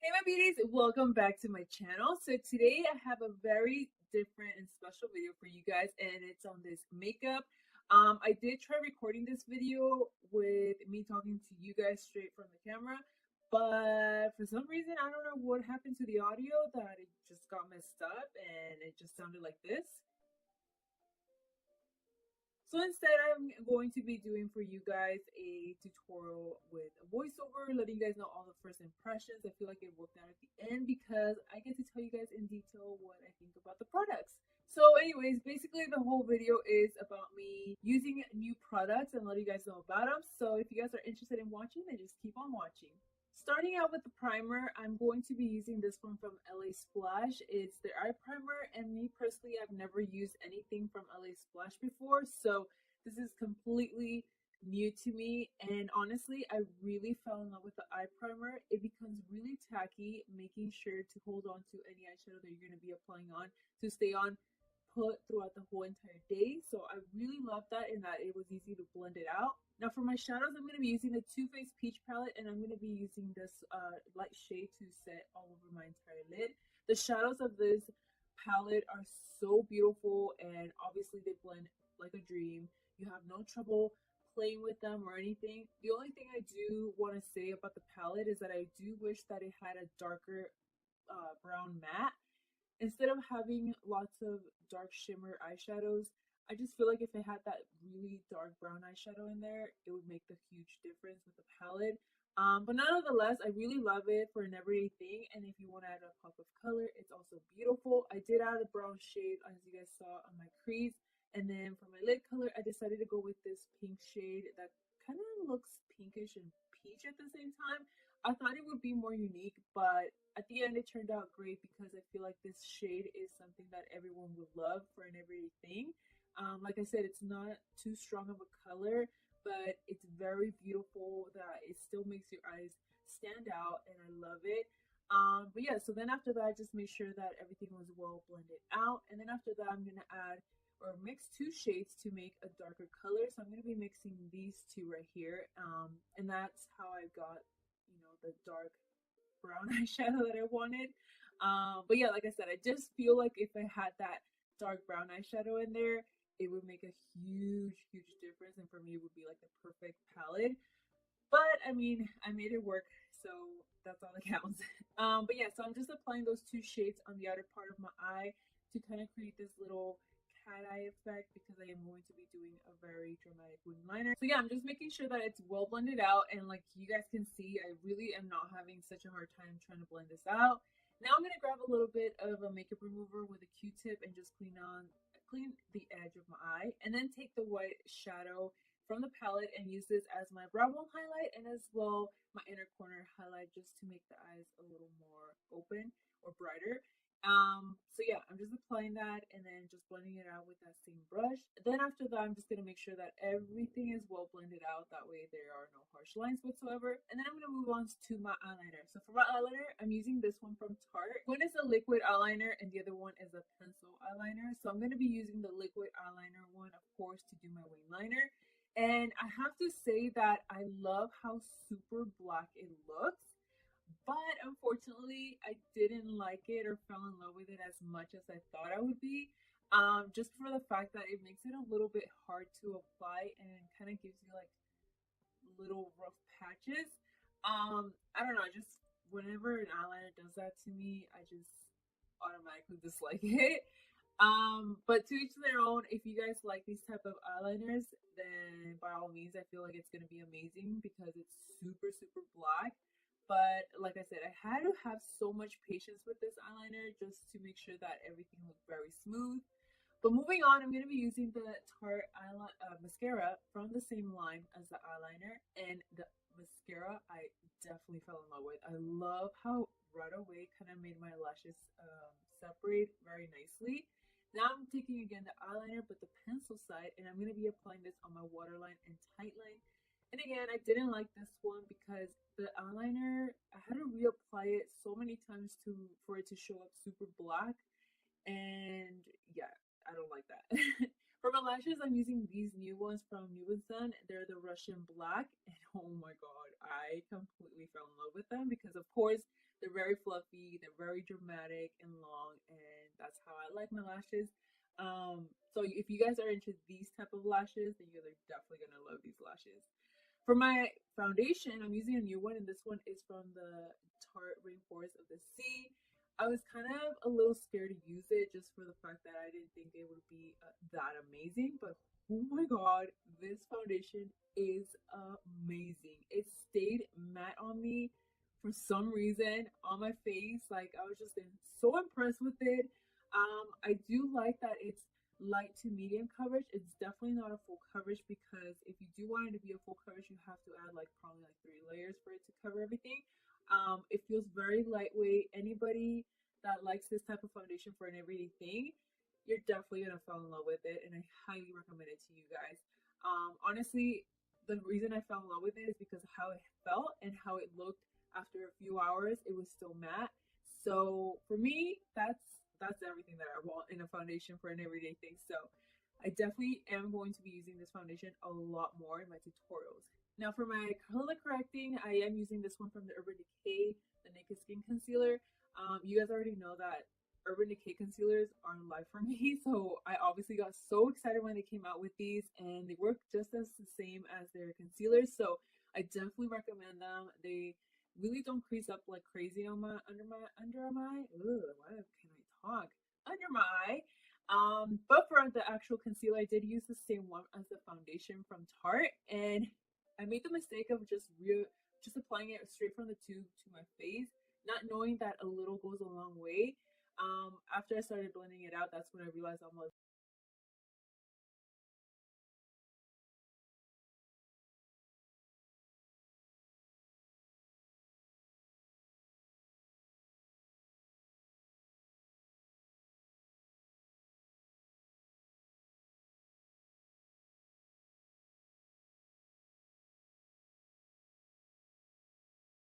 Hey my beauties, welcome back to my channel. So today I have a very different and special video for you guys, and it's on this makeup. I did try recording this video with me talking to you guys straight from the camera, but for some reason I don't know what happened to the audio that it just got messed up and it just sounded like this. So instead, I'm going to be doing for you guys a tutorial with a voiceover, letting you guys know all the first impressions. I feel like it worked out at the end because I get to tell you guys in detail what I think about the products. So anyways, basically the whole video is about me using new products and letting you guys know about them. So if you guys are interested in watching, then just keep on watching. Starting out with the primer, I'm going to be using this one from LA Splash. It's their eye primer, and me personally, I've never used anything from LA Splash before, so this is completely new to me. And honestly, I really fell in love with the eye primer. It becomes really tacky, making sure to hold on to any eyeshadow that you're going to be applying on to stay on put throughout the whole entire day. So I really love that in that it was easy to blend it out. Now for my shadows, I'm going to be using the Too Faced Peach palette, and I'm going to be using this light shade to set all over my entire lid. The shadows of this palette are so beautiful, and obviously they blend like a dream. You have no trouble playing with them or anything. The only thing I do want to say about the palette is that I do wish that it had a darker brown matte instead of having lots of dark shimmer eyeshadows. I just feel like if it had that really dark brown eyeshadow in there, it would make the huge difference with the palette. But nonetheless, I really love it for an everyday thing. And if you want to add a pop of color, it's also beautiful. I did add a brown shade, as you guys saw, on my crease. And then for my lid color, I decided to go with this pink shade that kind of looks pinkish and peach at the same time. I thought it would be more unique, but at the end it turned out great because I feel like this shade is something that everyone would love for an everyday thing. Like I said, it's not too strong of a color, but it's very beautiful that it still makes your eyes stand out, and I love it. But yeah, so then after that, I just made sure that everything was well blended out, and then after that, I'm gonna add or mix two shades to make a darker color. So I'm gonna be mixing these two right here, and that's how I got, the dark brown eyeshadow that I wanted. But yeah, like I said, I just feel like if I had that dark brown eyeshadow in there, it would make a huge, huge difference. And for me, it would be like the perfect palette. But I mean, I made it work, so that's all that counts. But yeah, so I'm just applying those two shades on the outer part of my eye to kind of create this little cat eye effect because I am going to be doing a very dramatic wing liner. So yeah, I'm just making sure that it's well blended out, and like you guys can see, I really am not having such a hard time trying to blend this out. Now I'm gonna grab a little bit of a makeup remover with a Q-tip and just clean the edge of my eye, and then take the white shadow from the palette and use this as my brow bone highlight and as well my inner corner highlight just to make the eyes a little more open or brighter. So yeah, I'm just applying that and then just blending it out with that same brush. Then after that, I'm just gonna make sure that everything is well blended out. That way there are no harsh lines whatsoever. And then I'm gonna move on to my eyeliner. So for my eyeliner, I'm using this one from Tarte. One is a liquid eyeliner and the other one is a pencil eyeliner. So I'm gonna be using the liquid eyeliner one, of course, to do my wing liner. And I have to say that I love how super black it looks, but unfortunately I didn't like it or fell in love with it as much as I thought I would be. Just for the fact that it makes it a little bit hard to apply and kind of gives you like little rough patches. I don't know, just whenever an eyeliner does that to me, I just automatically dislike it. But to each their own. If you guys like these type of eyeliners, then by all means, I feel like it's gonna be amazing because it's super, super black. But like I said, I had to have so much patience with this eyeliner just to make sure that everything looked very smooth. But moving on, I'm going to be using the Tarte mascara from the same line as the eyeliner. And the mascara, I definitely fell in love with. I love how right away kind of made my lashes separate very nicely. Now I'm taking again the eyeliner, but the pencil side, and I'm going to be applying this on my waterline and tightline. And again, I didn't like this one because the eyeliner, I had to reapply it so many times for it to show up super black. And yeah, I don't like that. For my lashes, I'm using these new ones from New and Son. They're the Russian black, and oh my god, I completely fell in love with them because, of course, They're very fluffy, they're very dramatic and long, and that's how I like my lashes. So if you guys are into these type of lashes, then you're definitely gonna love these lashes. For my foundation, I'm using a new one, and this one is from the Tarte Rainforest of the Sea. I was kind of a little scared to use it just for the fact that I didn't think it would be that amazing, but oh my god, this foundation is amazing. It stayed matte on me for some reason on my face. Like I was just so impressed with it. I do like that it's light to medium coverage. It's definitely not a full coverage because if you do want it to be a full coverage, you have to add like probably like 3 layers for it to cover everything. It feels very lightweight. Anybody that likes this type of foundation for an everyday thing, you're definitely gonna fall in love with it, and I highly recommend it to you guys. Honestly, the reason I fell in love with it is because of how it felt and how it looked after a few hours. It was still matte. So for me, that's everything that I want in a foundation for an everyday thing. So I definitely am going to be using this foundation a lot more in my tutorials. Now for my color correcting, I am using this one from the Urban Decay, the Naked Skin Concealer. You guys already know that Urban Decay concealers are in life for me, so I obviously got so excited when they came out with these, and they work just as the same as their concealers. So I definitely recommend them. They really don't crease up like crazy on my under my ugh, why can I talk under my eye. But for the actual concealer, I did use the same one as the foundation from Tarte, and I made the mistake of just applying it straight from the tube to my face, not knowing that a little goes a long way. After I started blending it out, that's when I realized I'm like,